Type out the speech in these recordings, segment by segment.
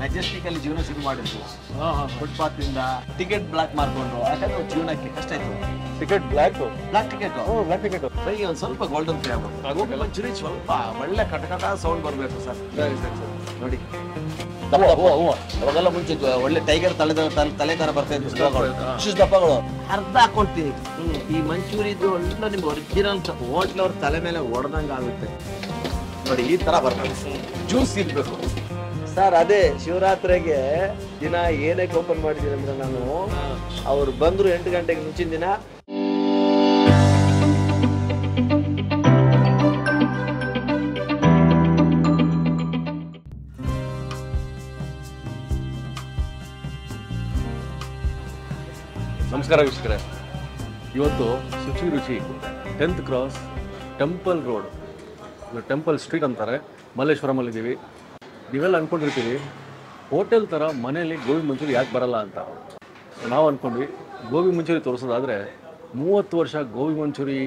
Majestic ಅಲ್ಲಿ ಜೀವನ ಶುರು ಮಾಡಿದ್ರು. ಫುಟ್ಪಾತ್ ಇಂದ ಟಿಕೆಟ್ ಬ್ಲಾಕ್ ಮಾಡ್ಕೊಂಡ್ರು. ಯಾಕಂದ್ರೆ ಜೀವನಕ್ಕೆ ಕಷ್ಟ ಇತ್ತು. Ticket black ticket black ticket ಬೈಗೆ ಒಂದ್ ಸ್ವಲ್ಪ ಗೋಲ್ಡನ್ ಫ್ರೀ ಆಗ್ಬೇಕು. ಗೋಬಿ ಮಂಚೂರಿ ಸ್ವಲ್ಪ ಒಳ್ಳೆ ಕಟಕಟ ಸೌಂಡ್ ಬರ್ಬೇಕು ಸರ್. ನೋಡಿ ಅವಾಗೆಲ್ಲ ಮುಂಚೆ ಒಳ್ಳೆ ಟೈಗರ್ ತಲೆ ತರ ಬರ್ತಾ ಇತ್ತು. ಇಷ್ಟು ದಪ್ಪಗಳು ಅರ್ಧ ಹಾಕೊಳ್ತೀನಿ. ಈ ಮಂಚೂರಿದು ಒಳ್ಳೆ ನಿಮ್ಗೆ ಒರಿಜಿನಲ್ ಹೋಟ್ಲ್ ಅವ್ರ ತಲೆ ಮೇಲೆ ಹೊಡೆದಂಗ ಆಗುತ್ತೆ ನೋಡಿ. ಈ ತರ ಬರ್ತದೆ. ಜ್ಯೂಸ್ ಇರ್ಬೇಕು ಸರ್. ಅದೇ ಶಿವರಾತ್ರಿಗೆ ದಿನ ಏನಕ್ಕೆ ಓಪನ್ ಮಾಡಿದೀನಿ ಅಂದ್ರೆ ನಾನು ಅವ್ರು ಬಂದ್ರು 8 ಗಂಟೆಗೆ ಮುಂಚಿನ ದಿನ ನಮಸ್ಕಾರ ವೀಕ್ಷಕರೇ, ಇವತ್ತು ಶುಚಿ ರುಚಿ 10th cross temple road, temple street ಅಂತಾರೆ, ಮಲ್ಲೇಶ್ವರಮಲ್ಲಿದ್ದೀವಿ. ನೀವೆಲ್ಲ ಅಂದ್ಕೊಂಡಿರ್ತೀವಿ ಹೋಟೆಲ್ ಥರ ಮನೆಯಲ್ಲಿ ಗೋಬಿ ಮಂಚೂರಿ ಯಾಕೆ ಬರಲ್ಲ ಅಂತ. ನಾವು ಅಂದ್ಕೊಂಡ್ವಿ ಗೋಬಿ ಮಂಚೂರಿ ತೋರಿಸೋದಾದರೆ 30 ವರ್ಷ ಗೋಬಿ ಮಂಚೂರಿ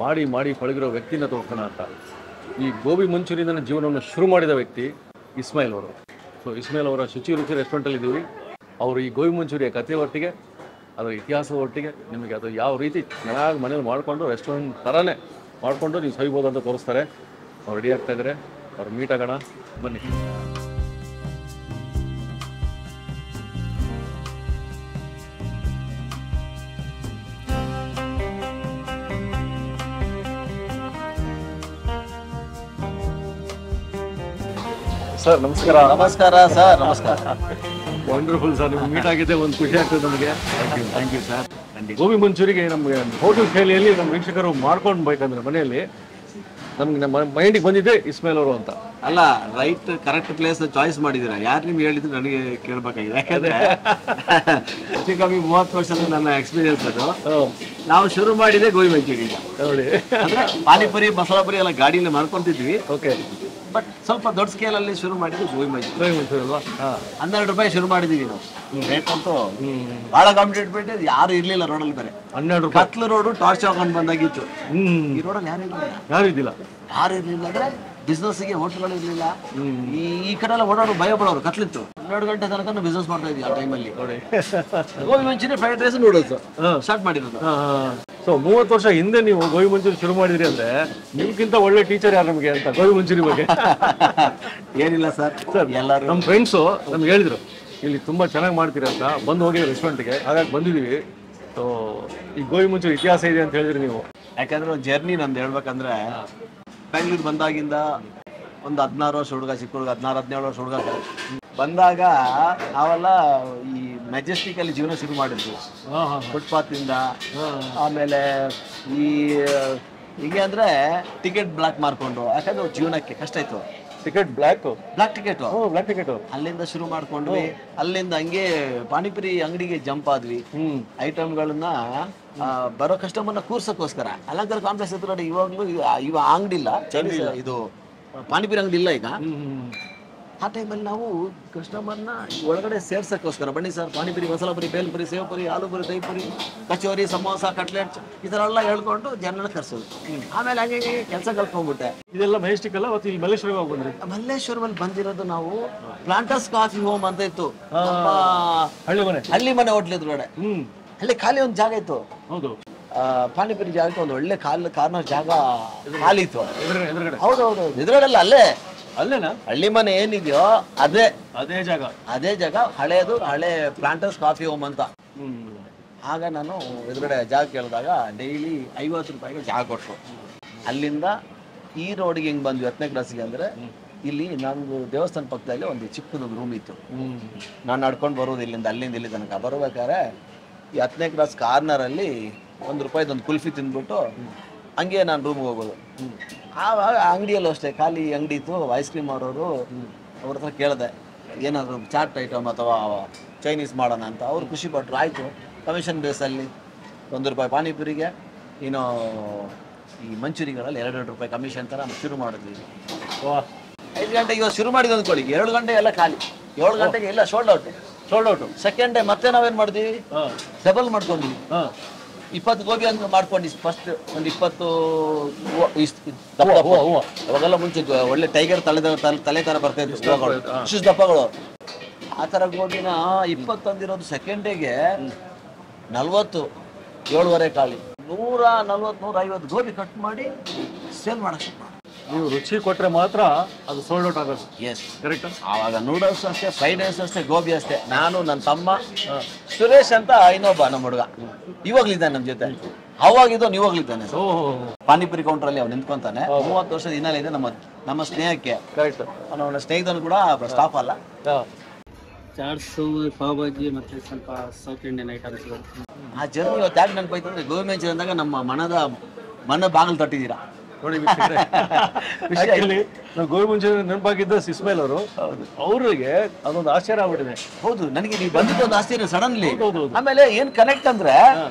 ಮಾಡಿ ಮಾಡಿ ಪಳಗಿರೋ ವ್ಯಕ್ತಿನ ತೋರಿಸೋಣ ಅಂತ. ಈ ಗೋಬಿ ಮಂಚೂರಿಯಿಂದ ಜೀವನವನ್ನು ಶುರು ಮಾಡಿದ ವ್ಯಕ್ತಿ ಇಸ್ಮಾಯಿಲ್ ಅವರು. ಸೊ ಇಸ್ಮಾಯಿಲ್ ಅವರ ಶುಚಿ ರುಚಿ ರೆಸ್ಟೋರೆಂಟಲ್ಲಿದ್ದೀವಿ. ಅವರು ಈ ಗೋಬಿ ಮಂಚೂರಿಯ ಕಥೆ ಒಟ್ಟಿಗೆ ಅದರ ಇತಿಹಾಸದ ಒಟ್ಟಿಗೆ ನಿಮಗೆ ಅದು ಯಾವ ರೀತಿ ಚೆನ್ನಾಗಿ ಮನೇಲಿ ಮಾಡಿಕೊಂಡು ರೆಸ್ಟೋರೆಂಟ್ ಥರನೇ ಮಾಡಿಕೊಂಡು ನೀವು ಸವಿಬೋದು ಅಂತ ತೋರಿಸ್ತಾರೆ. ಅವ್ರು ರೆಡಿ ಆಗ್ತಾ ಇದ್ದಾರೆ, ಅವ್ರು ಮೀಟ್ ಆಗೋಣ ಬನ್ನಿ. ಸರ್ ನಮಸ್ಕಾರ. ನಮಸ್ಕಾರ ಸರ್. ನಮಸ್ಕಾರ. ವಂಡರ್ಫುಲ್ ಸರ್, ನಿಮ್ಗೆ ಮೀಟ್ ಆಗಿದೆ, ಒಂದು ಖುಷಿ ಆಗ್ತದೆ ನಮಗೆ. Thank you sir. ಗೋಬಿ ಮಂಚೂರಿಗೆ ನಮಗೆ ಹೋಟೆಲ್ ಶೈಲಿಯಲ್ಲಿ ನಮ್ಮ ವೀಕ್ಷಕರು ಮಾಡ್ಕೊಂಡು ಬೇಕಂದ್ರೆ ಮನೆಯಲ್ಲಿ ನಮ್ಗೆ ನಮ್ಮ ಮೈಂಡಿಗೆ ಬಂದಿದ್ದೆ ಇಸ್ಮಾಯಿಲ್ ಅವರು ಅಂತ. ಅಲ್ಲ, ರೈಟ್ ಕರೆಕ್ಟ್ ಪ್ಲೇಸ್ ಚಾಯ್ಸ್ ಮಾಡಿದ್ದೀರಾ. ಯಾರು ನಿಮ್ಗೆ ಹೇಳಿದ್ರು ನನಗೆ ಕೇಳಬೇಕಾಗಿದೆ. ಯಾಕಂದ್ರೆ ಹೆಚ್ಚು ಕಮ್ಮಿ 30 ವರ್ಷದ ನನ್ನ ಎಕ್ಸ್ಪೀರಿಯನ್ಸ್ ಅದು. ನಾವು ಶುರು ಮಾಡಿದೆ ಗೋಬಿ ಮಂಚೂರಿ. ನೋಡಿ, ಅಂದ್ರೆ ಪಾನಿಪುರಿ ಮಸಾಲಾ ಪುರಿ ಎಲ್ಲ ಗಾಡಿಯಲ್ಲಿ ಮಾಡ್ಕೊಂತಿದ್ವಿ. ಓಕೆ, ಬಟ್ ಸ್ವಲ್ಪ ದೊಡ್ಡ ಸ್ಕೇಲ್ ಅಲ್ಲಿ ಶುರು ಮಾಡಿದ್ವಿ ಗೋಬಿ ಮಂಚೂರಿ. ಗೋಬಿ ಮಂಚೂರಿ ಅಲ್ವಾ? 12 ರೂಪಾಯಿ ಶುರು ಮಾಡಿದೀವಿ ನಾವು. ರೇಟ್ ಅಂತೂ ಬಹಳ ಕಾಂಪಿಟೇಟಿವ್. ಯಾರು ಇರ್ಲಿಲ್ಲ ರೋಡಲ್ಲಿ. ಬೇರೆ 12 ರೂಪಾಯಿ ಕತ್ಲು ರೋಡು ಟಾರ್ಚ್ ಹಾಕೊಂಡು ಬಂದಾಗಿತ್ತು. ಈ ರೋಡಲ್ಲಿ ಯಾರು ಇದ್ದಿಲ್ಲ. ಯಾರು ಇರ್ಲಿಲ್ಲ ಅಂದ್ರೆ ಬಿಸ್ನೆಸ್ಗೆ ಹೋಟೆಲ್ಗಳು ಇರ್ಲಿಲ್ಲ. ಈ ಕಡೆ ಎಲ್ಲ ಓಡಾಡೋ ಭಯ ಪಡೋರು. ಕತ್ಲಿತ್ತು. 12 ಗಂಟೆ ತನಕ ಬಿಸ್ನೆಸ್ ಮಾಡ್ತಾ ಇದ್ವಿ ಆ ಟೈಮಲ್ಲಿ. Gobi manchuri, fried rice, noodles start ಮಾಡಿರೋದು. ಸೊ 30 ವರ್ಷ ಹಿಂದೆ ನೀವು ಗೋಬಿ ಮಂಚೂರಿ ಶುರು ಮಾಡಿದ್ರಿ ಅಂದ್ರೆ ನಿಮ್ಗಿಂತ ಒಳ್ಳೆ ಟೀಚರ್ ಯಾರು ನಮಗೆ ಅಂತ ಗೋಬಿ ಮಂಚೂರಿ ಬಗ್ಗೆ? ಏನಿಲ್ಲ ಸರ್, ಎಲ್ಲರೂ ನಮ್ಮ ಫ್ರೆಂಡ್ಸು ನಮ್ಗೆ ಹೇಳಿದ್ರು ಇಲ್ಲಿ ತುಂಬಾ ಚೆನ್ನಾಗಿ ಮಾಡ್ತೀರಿ ಅಂತ. ಬಂದು ಹೋಗಿ ರೆಸ್ಟೋರೆಂಟ್ಗೆ, ಹಾಗಾಗಿ ಬಂದಿದ್ದೀವಿ. ಸೊ ಈ ಗೋಬಿ ಮಂಚೂರಿ ಇತಿಹಾಸ ಇದೆ ಅಂತ ಹೇಳಿದ್ರಿ ನೀವು. ಯಾಕಂದ್ರೆ ಜರ್ನಿ ನಂದು ಹೇಳ್ಬೇಕಂದ್ರೆ, ಬೆಂಗಳೂರು ಬಂದಾಗಿಂದ ಒಂದು 16 ವರ್ಷ ಹುಡುಗ, ಚಿಕ್ಕ ಹುಡುಗ, 16-17 ವರ್ಷ ಹುಡುಗ ಬಂದಾಗ ನಾವೆಲ್ಲ ಈ ಮೆಜೆಸ್ಟಿಕ್ ಅಲ್ಲಿ ಜೀವನ ಶುರು ಮಾಡಿದ್ವಿ. ಫುಟ್ಪಾತ್ ಇಂದ ಆಮೇಲೆ ಈ ಹೀಗೆ ಅಂದ್ರೆ ಟಿಕೆಟ್ ಬ್ಲಾಕ್ ಮಾಡ್ಕೊಂಡು. ಯಾಕಂದ್ರೆ ಜೀವನಕ್ಕೆ ಕಷ್ಟ ಇತ್ತು. ಟಿಕೆಟ್ ಬ್ಲಾಕ್ ಟಿಕೆಟ್ ಅಲ್ಲಿಂದ ಶುರು ಮಾಡ್ಕೊಂಡ್ವಿ. ಅಲ್ಲಿಂದ ಹಂಗೆ ಪಾನಿಪುರಿ ಅಂಗಡಿಗೆ ಜಂಪ್ ಆದ್ವಿ. ಐಟಮ್ಗಳನ್ನ ಬರೋ ಕಸ್ಟಮರ್ನ ಕೂರ್ಸಕ್ಕೋಸ್ಕರ ಅಲಂಕಾರ ಕಾಂಪ್ಲೆಕ್ಸ್ ಹತ್ರ ನೋಡಿ ಇವಾಗ್ಲೂ ಇವ ಅಂಗಡಿ ಇಲ್ಲ, ಚೈನೀಸ್ ಇದು ಪಾನಿಪುರಿ ಅಂಗಡಿ ಇಲ್ಲ ಈಗ. ಆ ಟೈಮಲ್ಲಿ ನಾವು ಕಸ್ಟಮರ್ನ ಒಳಗಡೆ ಸೇರ್ಸಕ್ಕೋಸ್ಕರ ಬನ್ನಿ ಸರ್ ಪಾನಿಪುರಿ, ಮಸಾಲಾ ಪುರಿ, ಬೇಲ್ಪುರಿ, ಸೇವ್ ಪುರಿ, ಆಲೂ ಪುರಿ, ದಹಿ ಪುರಿ, ಕಚೋರಿ, ಸಮೋಸ, ಕಟ್ಲೆಟ್ ಈ ಥರ ಎಲ್ಲ ಹೇಳ್ಕೊಂಡು ಜನನ ಕರ್ಸೋದು. ಆಮೇಲೆ ಹಂಗೆ ಕೆಲಸ ಕಲ್ತ್ಕೊಂಡ್ಬಿಟ್ಟೆ. ಇದೆಲ್ಲ ಮೆಜೆಸ್ಟಿಕ್ ಅಲ್ಲ, ಮತ್ತೆ ಇಲ್ಲಿ ಮಲ್ಲೇಶ್ವರ ಬಂದ್ರಿ? ಮಲ್ಲೇಶ್ವರದಲ್ಲಿ ಬಂದಿರೋದು ನಾವು ಪ್ಲಾಂಟರ್ಸ್ ಕಾಫಿ ಹೋಮ್ ಅಂತ ಇತ್ತು, ಹಳ್ಳಿ ಮನೆ ಹೋಟ್ಲ್ ಎದುರುಗಡೆ. ಅಲ್ಲಿ ಖಾಲಿ ಒಂದು ಜಾಗ ಇತ್ತು. ಹೌದು, ಪಾನಿಪುರಿ ಜಾಗಕ್ಕೆ ಒಂದು ಒಳ್ಳೆ ಕಾರ್ನರ್ ಜಾಗ ಖಾಲಿ ಇತ್ತು. ಹೌದೌದು, ಎದುರುಗಡೆ ಅಲ್ಲೇ ಅಲ್ಲೇನಾ ಹಳ್ಳಿ ಮನೆ ಏನಿದೆಯೋ ಅದೇ ಜಾಗ ಹಳೆ ಪ್ಲಾಂಟರ್ಸ್ ಕಾಫಿ ಹೋಮ್ ಅಂತ. ಆಗ ನಾನು ಎದುರುಗಡೆ ಜಾಗ ಕೇಳಿದಾಗ ಡೈಲಿ 50 ರೂಪಾಯಿಗೆ ಜಾಗ ಕೊಟ್ಟರು. ಅಲ್ಲಿಂದ ಈ ರೋಡಿಗೆ ಹೆಂಗ್ ಬಂದ್ವಿ 10ನೇ ಕ್ರಾಸಿಗೆ ಅಂದ್ರೆ, ಇಲ್ಲಿ ನಮ್ದು ದೇವಸ್ಥಾನ ಪಕ್ಕದಲ್ಲಿ ಒಂದು ಚಿಕ್ಕದೊಂದು ರೂಮ್ ಇತ್ತು. ನಾನು ನಡ್ಕೊಂಡು ಬರೋದು ಇಲ್ಲಿಂದ ಇಲ್ಲಿ ತನಕ. ಬರ್ಬೇಕಾದ್ರೆ ಈ 10ನೇ ಕ್ರಾಸ್ ಕಾರ್ನರಲ್ಲಿ ₹1 ಒಂದು ಕುಲ್ಫಿ ತಿಂದ್ಬಿಟ್ಟು ಹಂಗೆ ನಾನು ರೂಮ್ಗೆ ಹೋಗೋದು. ಆವಾಗ ಅಂಗಡಿಯಲ್ಲೂ ಅಷ್ಟೇ ಖಾಲಿ ಅಂಗಡಿ ಇತ್ತು. ಐಸ್ ಕ್ರೀಮ್ ಮಾರೋರು, ಅವ್ರ ಹತ್ರ ಕೇಳಿದೆ ಏನಾದರೂ ಚಾಟ್ ಐಟಮ್ ಅಥವಾ ಚೈನೀಸ್ ಮಾಡೋಣ ಅಂತ. ಅವ್ರು ಖುಷಿ ಪಟ್ಟರು. ಆಯಿತು, ಕಮಿಷನ್ ಬೇಸಲ್ಲಿ ₹1 ಪಾನಿಪುರಿಗೆ, ಇನ್ನು ಈ ಮಂಚೂರಿಗಳಲ್ಲಿ ₹2 ಕಮಿಷನ್ ಥರ ಶುರು ಮಾಡಿದ್ವಿ. 5 ಗಂಟೆಗೆ ಇವತ್ತು ಶುರು ಮಾಡಿದ್ವಿ ಅಂದ್ಕೊಳ್ಳಿ, 2 ಗಂಟೆ ಎಲ್ಲ ಖಾಲಿ. 7 ಗಂಟೆಗೆ ಎಲ್ಲ ಸೋಲ್ಡ್ ಔಟ್. ಸೆಕೆಂಡ್ ಡೇ ಮತ್ತೆ ನಾವೇನು ಮಾಡಿದ್ವಿ, ಡಬಲ್ ಮಾಡ್ಕೊಂಡ್ವಿ. 20 ಗೋಬಿ ಅಂತ ಮಾಡ್ಕೊಂಡು ಫಸ್ಟ್ ಒಂದು 20 ಅವಾಗೆಲ್ಲ ಮುಂಚೆ ಒಳ್ಳೆ ಟೈಗರ್ ತಲೆ ತರ ಬರ್ತಾ ಇತ್ತು. ಇಷ್ಟು ದಪ್ಪಗಳು ಆ ಥರ ಗೋಬಿನ 20 ತಂದಿರೋದು ಸೆಕೆಂಡಿಗೆ 40, 7.5 ಖಾಲಿ. 140, 150 ಗೋಬಿ ಕಟ್ ಮಾಡಿ ಸೇಲ್ ಮಾಡೋಕ್ಕೆ. ನೀವು ರುಚಿ ಕೊಟ್ಟರೆ ಮಾತ್ರ ಅದು ಸೋಲ್ಡ್ ಔಟ್ ಆಗೋದು. Yes, correct. ಆವಾಗ ನೂಡಲ್ಸ್ ಅಷ್ಟೇ, ಫ್ರೈಡ್ ರೈಸ್ ಅಷ್ಟೇ, ಗೋಬಿ ಅಷ್ಟೇ. ನಾನು, ನನ್ನ ತಮ್ಮ ಸುರೇಶ್ ಅಂತ ಇನ್ನೊಬ್ಬ ನಮ್ಮ ಹುಡುಗ ಇವಾಗ್ಲಿದ್ದಾನೆ ನಮ್ಮ ಜೊತೆ. ಅವಾಗಿದ್ದು ಇವಾಗ್ಲಿದ್ದಾನೆ. ಪಾನಿಪುರಿ ಕೌಂಟ್ರಲ್ಲಿ ಅವ್ನು ನಿಂತ್ಕೊಂತಾನೆ. 30 ವರ್ಷದ ಹಿನ್ನೆಲೆ ಇದೆ ನಮ್ಮ ಸ್ನೇಹಕ್ಕೆ. ಕರೆಕ್ಟ್. ಅವನ ಸ್ನೇಹಿತನು ಕೂಡ ಸ್ಟಾಫ್ ಅಲ್ಲ. ಚಾಟ್ಸು, ಪಾವ್ ಭಾಜಿ ಮತ್ತೆ ಸ್ವಲ್ಪ ಸೌತ್ ಇಂಡಿಯನ್ ಐಟಮ್ಸ್. ಆ ಜರ್ನಿ ಇವತ್ತು ಯಾಕೆ ನೆನಪಾಯ್ತು ಅಂದ್ರೆ ಗೋಬಿ ಮಂಚೂರಿ ಅಂದಾಗ ನಮ್ಮ ಮನ ಬಾಗಿಲು ತಟ್ಟಿದ್ದೀರಾ ನೋಡಿ. ನಾವು ಗೋಬಿ ಮಂಚೂರಿ ನೆನಪಾಗಿದ್ದ ಇಸ್ಮಾಯಿಲ್ ಅವರು, ಅವ್ರಿಗೆ ಅದೊಂದು ಆಶ್ಚರ್ಯ ಆಗ್ಬಿಟ್ಟಿದೆ. ಹೌದು, ನನಗೆ ನೀವು ಬಂದಿದ್ದು ಒಂದು ಆಶ್ಚರ್ಯ ಸಡನ್ಲಿ. ಹೌದು. ಆಮೇಲೆ ಏನ್ ಕನೆಕ್ಟ್ ಅಂದ್ರೆ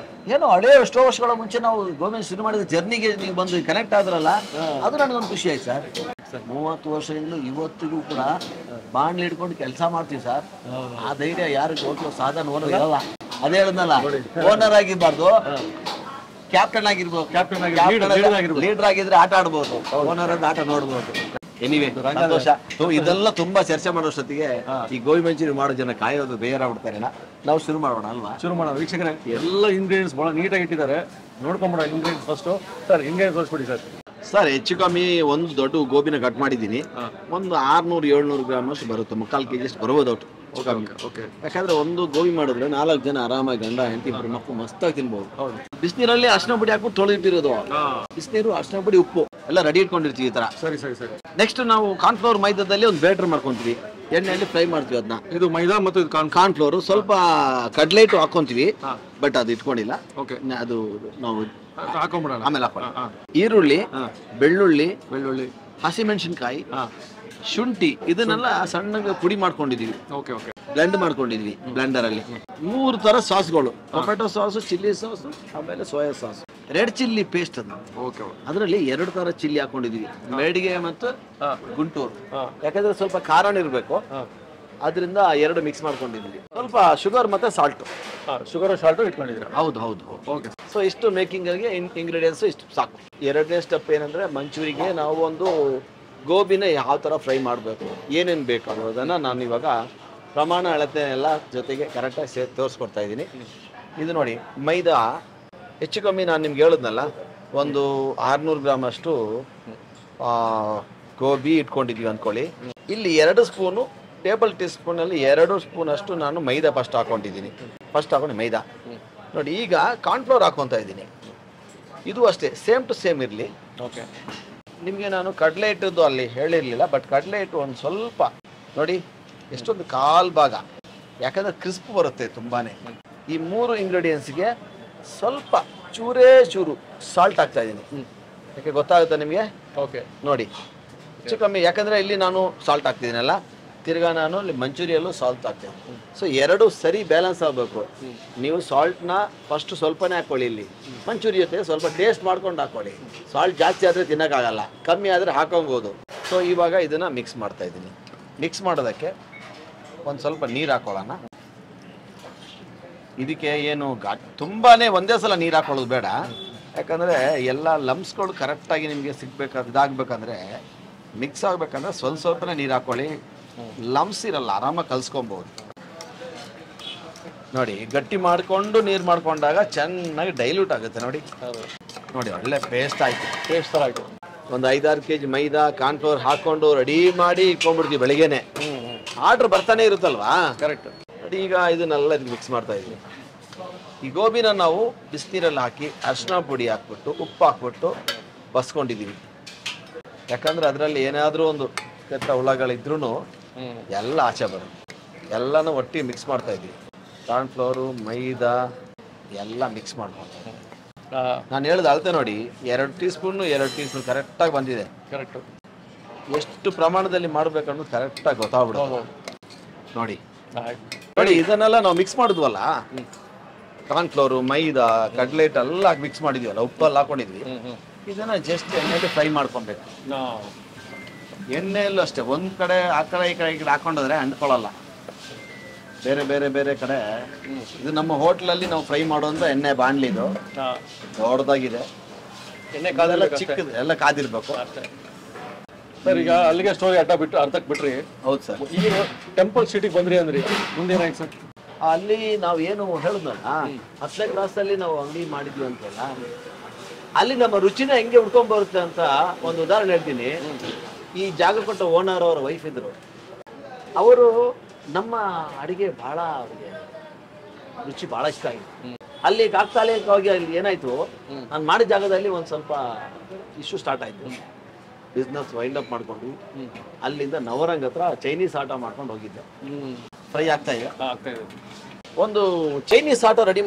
ಏನೋ ಹಳೆ ಎಷ್ಟೋ ವರ್ಷಗಳ ಮುಂಚೆ ನಾವು ಗೋಬಿ ಶುರು ಮಾಡಿದ ಜರ್ನಿಗೆ ನೀವು ಬಂದು ಕನೆಕ್ಟ್ ಆದ್ರಲ್ಲ, ಅದು ನನಗೊಂದು ಖುಷಿ ಆಯ್ತು ಸರ್. 30 ವರ್ಷದಿಂದಲೂ ಇವತ್ತಿಗೂ ಕೂಡ ಬಾಣ್ಲಿ ಹಿಡ್ಕೊಂಡು ಕೆಲಸ ಮಾಡ್ತೀವಿ ಸರ್. ಆ ಧೈರ್ಯ ಯಾರಿಗೆ ಹೋಗ್ಲೋ ಸಾಧನ ಓನರ್ ಇರಲ್ಲ. ಅದೇ ಹೇಳಿದ್ನಲ್ಲ, ಓನರ್ ಆಗಿರ್ಬಾರ್ದು, ಕ್ಯಾಪ್ಟನ್ ಆಗಿರ್ಬೋದು. ಲೀಡರ್ ಆಗಿದ್ರೆ ಆಟ ಆಡ್ಬೋದು, ಓನರ್ ಅಂದ್ರೆ ಆಟ ನೋಡ್ಬೋದು. ಎನಿವೇ ಸಂತೋಷ. ಇದೆಲ್ಲ ತುಂಬಾ ಚರ್ಚೆ ಮಾಡೋಷ್ಟೊತ್ತಿಗೆ ಈ ಗೋಬಿ ಮಂಚೂರಿ ಮಾಡೋ ಜನ ಕಾಯೋದು ಬೇಜಾರಾಗ್ಬಿಡ್ತಾರೆ. ನಾವು ಶುರು ಮಾಡೋಣ ಅಲ್ವಾ? ಶುರು ಮಾಡೋಣ. ವೀಕ್ಷಕರೇ, ಎಲ್ಲ ಇಂಗ್ರೀಡಿಯೆಂಟ್ಸ್ ಬಹಳ ನೀಟಾಗಿ ಇಟ್ಟಿದ್ದಾರೆ, ನೋಡ್ಕೊಂಬಿಡೋಣ ಇಂಗ್ರೀಡಿಯೆಂಟ್ಸ್ ಫಸ್ಟು. ಸರ್ ಇಂಗ್ರೀಡಿಯೆಂಟ್ಸ್ ತೋರಿಸ್ಬಿಡಿ ಸರ್. ಸರ್, ಹೆಚ್ಚು ಕಮ್ಮಿ ಒಂದು ದೊಡ್ಡ ಗೋಬಿನ ಕಟ್ ಮಾಡಿದ್ದೀನಿ. ಒಂದು 600-700 ಗ್ರಾಮ್ ಅಷ್ಟು ಬರುತ್ತೆ, 3/4 kg ಅಷ್ಟು ಬರ್ಬೋದು ಔಟ್. ಓಕೆ. ಯಾಕಂದ್ರೆ ಒಂದು ಗೋಬಿ ಮಾಡಿದ್ರೆ 4 ಜನ ಆರಾಮಾಗಿ ಗಂಡ ಹೆಂಡತಿ ಇಬ್ಬರು ಮಕ್ಕಳು ಮಸ್ತಾಗಿ ತಿನ್ಬಹುದು. ಬಿಸಿನೀರಲ್ಲಿ ಅರ್ಶಿನ ಪುಡಿ ಹಾಕ್ಬಿಟ್ಟು ತೊಳೆದಿಟ್ಟಿರೋದು. ಬಿಸಿನೀರು, ಅರ್ಶಿನ ಪುಡಿ, ಉಪ್ಪು ಎಲ್ಲ ರೆಡಿ ಇಟ್ಕೊಂಡಿರ್ತೀವಿ ಈ ತರ. ಸರಿ. ನೆಕ್ಸ್ಟ್ ನಾವು ಕಾರ್ನ್ಫ್ಲವರ್ ಮೈದಾದಲ್ಲಿ ಒಂದು ಬ್ಯಾಟರ್ ಮಾಡ್ಕೊಂತೀವಿ, ಎಣ್ಣೆಯಲ್ಲಿ ಫ್ರೈ ಮಾಡ್ತೀವಿ ಅದನ್ನ. ಇದು ಮೈದಾ ಮತ್ತು ಇದು ಕಾರ್ನ್ಫ್ಲವರ್, ಸ್ವಲ್ಪ ಕಡ್ಲೆ ಹಿಟ್ಟು ಹಾಕೊಂತೀವಿ, ಬಟ್ ಅದು ಇಟ್ಕೊಂಡಿಲ್ಲ. ಓಕೆ, ಅದು ನಾವು ಹಾಕೊಂಡ್ಬಿಡೋಣ. ಆಮೇಲೆ ಹಾಕೋಣ. ಈರುಳ್ಳಿ, ಬೆಳ್ಳುಳ್ಳಿ, ಹಸಿಮೆಣಸಿನ್ಕಾಯಿ, ಶುಂಠಿ ಇದನ್ನೆಲ್ಲ ಸಣ್ಣಗೆ ಪುಡಿ ಮಾಡ್ಕೊಂಡಿದೀವಿ. ಓಕೆ. ಬ್ಲೆಂಡ್ ಮಾಡ್ಕೊಂಡಿದ್ವಿ ಬ್ಲೆಂಡರ್ ಅಲ್ಲಿ. 3 ತರ ಸಾಸ್ಗಳು, ಟೊಮೆಟೊ ಸಾಸ್, ಚಿಲ್ಲಿ ಸಾಸ್, ಆಮೇಲೆ soya sauce, red chilli paste. Okay. ಅದರಲ್ಲಿ 2 ತರ ಚಿಲ್ಲಿ ಹಾಕೊಂಡಿದೀವಿ, ಮೇಡಿಗೆ ಮತ್ತು ಗುಂಟೂರು. ಯಾಕಂದ್ರೆ ಸ್ವಲ್ಪ ಖಾರಣ ಇರಬೇಕು, ಅದರಿಂದ 2 ಮಿಕ್ಸ್ ಮಾಡ್ಕೊಂಡಿದ್ವಿ. ಸ್ವಲ್ಪ ಶುಗರ್ ಮತ್ತೆ ಸಾಲ್ಟ್. Sugar salt ಇಟ್ಕೊಂಡಿದ್ದೀರಾ? ಹೌದು. ಓಕೆ. ಸೊ ಇಷ್ಟು ಮೇಕಿಂಗ್ಗೆ ಇಂಗ್ರೀಡಿಯೆಂಟ್ಸ್ ಇಷ್ಟು ಸಾಕು. 2ನೇ ಸ್ಟೆಪ್ ಏನಂದ್ರೆ, ಮಂಚೂರಿಗೆ ನಾವು ಒಂದು ಗೋಬಿನ ಯಾವ ಥರ ಫ್ರೈ ಮಾಡಬೇಕು, ಏನೇನು ಬೇಕು ಅನ್ನೋದನ್ನು ನಾನು ಇವಾಗ ಪ್ರಮಾಣ ಅಳತೆ ಎಲ್ಲ ಜೊತೆಗೆ ಕರೆಕ್ಟಾಗಿ ತೋರಿಸ್ಕೊಡ್ತಾ ಇದ್ದೀನಿ. ಇದು ನೋಡಿ, ಮೈದಾ ಹೆಚ್ಚು ಕಮ್ಮಿ ನಾನು ನಿಮ್ಗೆ ಹೇಳಿದ್ನಲ್ಲ, ಒಂದು 600 ಗ್ರಾಮ್ ಅಷ್ಟು ಗೋಬಿ ಇಟ್ಕೊಂಡಿದ್ದೀವಿ ಅಂದ್ಕೊಳ್ಳಿ. ಇಲ್ಲಿ 2 ಸ್ಪೂನು, ಟೇಬಲ್ ಟೀ ಸ್ಪೂನಲ್ಲಿ 2 ಸ್ಪೂನ್ ಅಷ್ಟು ನಾನು ಮೈದಾ ಫಸ್ಟ್ ಹಾಕೊಂಡಿದ್ದೀನಿ. ಮೈದಾ ನೋಡಿ. ಈಗ ಕಾರ್ನ್ಫ್ಲವರ್ ಹಾಕೊತಾ ಇದ್ದೀನಿ. ಇದು ಅಷ್ಟೇ, ಸೇಮ್ ಟು ಸೇಮ್ ಇರಲಿ. ಓಕೆ. ನಿಮಗೆ ನಾನು ಕಡಲೆ ಹಿಟ್ಟದ್ದು ಅಲ್ಲಿ ಹೇಳಿರಲಿಲ್ಲ, ಬಟ್ ಕಡಲೆ ಹಿಟ್ಟು ಒಂದು ಸ್ವಲ್ಪ ನೋಡಿ, ಎಷ್ಟೊಂದು 1/4 ಭಾಗ, ಯಾಕಂದರೆ ಕ್ರಿಸ್ಪ್ ಬರುತ್ತೆ ತುಂಬಾ. ಈ 3 ಇಂಗ್ರೀಡಿಯೆಂಟ್ಸ್ಗೆ ಸ್ವಲ್ಪ ಚೂರು ಸಾಲ್ಟ್ ಹಾಕ್ತಾ ಇದ್ದೀನಿ. ಯಾಕೆ ಗೊತ್ತಾಗುತ್ತೆ ನಿಮಗೆ? ಓಕೆ ನೋಡಿ, ಹೆಚ್ಚು ಕಮ್ಮಿ, ಯಾಕಂದರೆ ಇಲ್ಲಿ ನಾನು ಸಾಲ್ಟ್ ಹಾಕ್ತಿದ್ದೀನಲ್ಲ, ತಿರ್ಗಾ ನಾನು ಇಲ್ಲಿ ಮಂಚೂರಿಯಲ್ಲೂ ಸಾಲ್ಟ್ ಹಾಕ್ತೇನೆ. ಸೊ 2 ಸರಿ ಬ್ಯಾಲೆನ್ಸ್ ಆಗಬೇಕು. ನೀವು ಸಾಲ್ಟ್ನ ಫಸ್ಟ್ ಸ್ವಲ್ಪನೇ ಹಾಕ್ಕೊಳ್ಳಿ, ಇಲ್ಲಿ ಮಂಚೂರಿ ಜೊತೆ ಸ್ವಲ್ಪ ಟೇಸ್ಟ್ ಮಾಡ್ಕೊಂಡು ಹಾಕ್ಕೊಳ್ಳಿ. ಸಾಲ್ಟ್ ಜಾಸ್ತಿ ಆದರೆ ತಿನ್ನೋಕ್ಕಾಗಲ್ಲ, ಕಮ್ಮಿ ಆದರೆ ಹಾಕೊಬೋದು. ಸೊ ಇವಾಗ ಇದನ್ನು ಮಿಕ್ಸ್ ಮಾಡ್ತಾ ಇದ್ದೀನಿ. ಮಿಕ್ಸ್ ಮಾಡೋದಕ್ಕೆ ಒಂದು ಸ್ವಲ್ಪ ನೀರು ಹಾಕೊಳ್ಳೋಣ. ಇದಕ್ಕೆ ಏನು ತುಂಬಾ ಒಂದೇ ಸಲ ನೀರು ಹಾಕೊಳ್ಳೋದು ಬೇಡ, ಯಾಕಂದರೆ ಎಲ್ಲ ಲಮ್ಸ್ಗಳು ಕರೆಕ್ಟಾಗಿ ನಿಮಗೆ ಇದಾಗಬೇಕಂದ್ರೆ, ಮಿಕ್ಸ್ ಆಗಬೇಕಂದ್ರೆ ಸ್ವಲ್ಪನೇ ನೀರು ಹಾಕ್ಕೊಳ್ಳಿ. ಲಮ್ಸ್ ಇರಲ್ಲ, ಆರಾಮಾಗಿ ಕಲ್ಸ್ಕೊಬೋದು. ನೋಡಿ, ಗಟ್ಟಿ ಮಾಡಿಕೊಂಡು ನೀರು ಮಾಡ್ಕೊಂಡಾಗ ಚೆನ್ನಾಗಿ ಡೈಲ್ಯೂಟ್ ಆಗುತ್ತೆ. ನೋಡಿ, ಒಳ್ಳೆ ಪೇಸ್ಟ್ ಆಯಿತು. ಒಂದು 5-6 kg ಮೈದಾ, ಕಾರ್ನ್ಫ್ಲವರ್ ಹಾಕ್ಕೊಂಡು ರೆಡಿ ಮಾಡಿ ಇಟ್ಕೊಂಡ್ಬಿಡ್ತೀವಿ ಬೆಳಿಗ್ಗೆನೆ. ಆರ್ಡ್ರ್ ಬರ್ತಾನೆ ಇರುತ್ತಲ್ವಾ? ಕರೆಕ್ಟ್. ನೋಡಿ, ಈಗ ಇದನ್ನೆಲ್ಲ ಮಿಕ್ಸ್ ಮಾಡ್ತಾ ಇದ್ವಿ. ಈ ಗೋಬಿನ ನಾವು ಬಿಸಿನೀರಲ್ಲಿ ಹಾಕಿ ಅರಿಶಿನ ಪುಡಿ ಹಾಕ್ಬಿಟ್ಟು, ಉಪ್ಪು ಹಾಕ್ಬಿಟ್ಟು ಬಸ್ಕೊಂಡಿದ್ದೀವಿ. ಯಾಕಂದ್ರೆ ಅದರಲ್ಲಿ ಏನಾದರೂ ಒಂದು ಕೆಟ್ಟ ಹುಳಗಳಿದ್ರೂ ಎಲ್ಲ ಆಚೆ ಬರುತ್ತೆ. ಎಲ್ಲನೂ ಒಟ್ಟಿಗೆ ಮಿಕ್ಸ್ ಮಾಡ್ತಾ ಇದ್ವಿ. ಕಾರ್ನ್ಫ್ಲವರು, ಮೈದಾ ಎಲ್ಲ ಮಿಕ್ಸ್ ಮಾಡ್ಕೊಂಡು, ನಾನು ಹೇಳ್ದು ಅಳತೆ ನೋಡಿ, 2 ಟೀ ಸ್ಪೂನು ಕರೆಕ್ಟಾಗಿ ಬಂದಿದೆ. ಕರೆಕ್ಟು. ಎಷ್ಟು ಪ್ರಮಾಣದಲ್ಲಿ ಮಾಡಬೇಕನ್ನೋದು ಕರೆಕ್ಟಾಗಿ ಗೊತ್ತಾಗ್ಬಿಡೋದು. ನೋಡಿ, ಇದನ್ನೆಲ್ಲ ನಾವು ಮಿಕ್ಸ್ ಮಾಡಿದ್ವಲ್ಲ, ಕಾರ್ನ್ಫ್ಲವರು, ಮೈದಾ, ಕಡ್ಲೆ ಹಿಟ್ಟು ಎಲ್ಲ ಮಿಕ್ಸ್ ಮಾಡಿದ್ವಲ್ಲ, ಉಪ್ಪಲ್ಲಿ ಹಾಕೊಂಡಿದ್ವಿ. ಇದನ್ನ ಜಸ್ಟ್ ಎಣ್ಣೆಗೆ ಫ್ರೈ ಮಾಡ್ಕೊಬೇಕು. ಎಣ್ಣೆಯಲ್ಲೂ ಅಷ್ಟೇ, ಒಂದು ಕಡೆ ಆ ಕಡೆ ಈ ಕಡೆ ಹಾಕೊಂಡ್ರೆ ಅಂಟ್ಕೊಳ್ಳಲ್ಲ. ಬೇರೆ ಕಡೆ ಇದು ನಮ್ಮ ಹೋಟ್ಲಲ್ಲಿ ನಾವು ಫ್ರೈ ಮಾಡೋಂಥ ಎಣ್ಣೆ ಬಾಣ್ಲಿದು ದೊಡ್ಡದಾಗಿದೆ. ಎಣ್ಣೆ ಕಾದೆಲ್ಲ ಚಿಕ್ಕದು, ಎಲ್ಲ ಕಾದಿರ್ಬೇಕು. ಸರ್ ಈಗ ಅಲ್ಲಿಗೆ ಸ್ಟೋರಿ ಅರ್ಧಕ್ಕೆ ಬಿಟ್ರಿ. ಹೌದು ಸರ್. ಈಗ ಟೆಂಪಲ್ ಸ್ಟ್ರೀಟಿಗೆ ಬಂದ್ರಿ ಅಂದ್ರಿ, ಮುಂದೆ ಏನಾಯ್ತು ಸರ್? ಅಲ್ಲಿ ನಾವು ಏನು ಹೇಳಿದ್ನಲ್ಲ, 10ನೇ ಕ್ಲಾಸಲ್ಲಿ ನಾವು ಅಂಗಡಿ ಮಾಡಿದ್ವಿ ಅಂತಲ್ಲ, ಅಲ್ಲಿ ನಮ್ಮ ರುಚಿನ ಹೆಂಗೆ ಉಡ್ಕೊಂಡ್ ಬರುತ್ತೆ ಅಂತ ಒಂದು ಉದಾಹರಣೆ ಹೇಳ್ತೀನಿ. ಈ ಜಾಗ ಕೊಟ್ಟ ಓನರ್ ಅವರ ವೈಫ್ ಇದ್ರು. ಅವರು ನಮ್ಮ ಅಡಿಗೆ ಬಹಳ ಅವ್ರಿಗೆ ರುಚಿ ಬಹಳ ಇಷ್ಟ ಆಗಿದೆ. ಅಲ್ಲಿ ತಾತ್ಕಾಲಿಕವಾಗಿ ಅಲ್ಲಿ ಏನಾಯ್ತು, ನಾನು ಮಾಡಿದ ಜಾಗದಲ್ಲಿ ಒಂದು ಸ್ವಲ್ಪ ಇಶ್ಯೂ ಸ್ಟಾರ್ಟ್ ಆಯ್ತು. ಬಿಸ್ನೆಸ್ ವೈಂಡ್ ಅಪ್ ಮಾಡ್ಕೊಂಡು ಅಲ್ಲಿಂದ ನವರಂಗ್ ಹತ್ರ ಚೈನೀಸ್ ಆಟ ಮಾಡ್ಕೊಂಡು ಹೋಗಿದ್ದೆ. ಫ್ರೈ ಆಗ್ತಾ ಇದೆ. ಒಂದು ಚೈನೀಸ್ ಆಟ ರೆಡಿ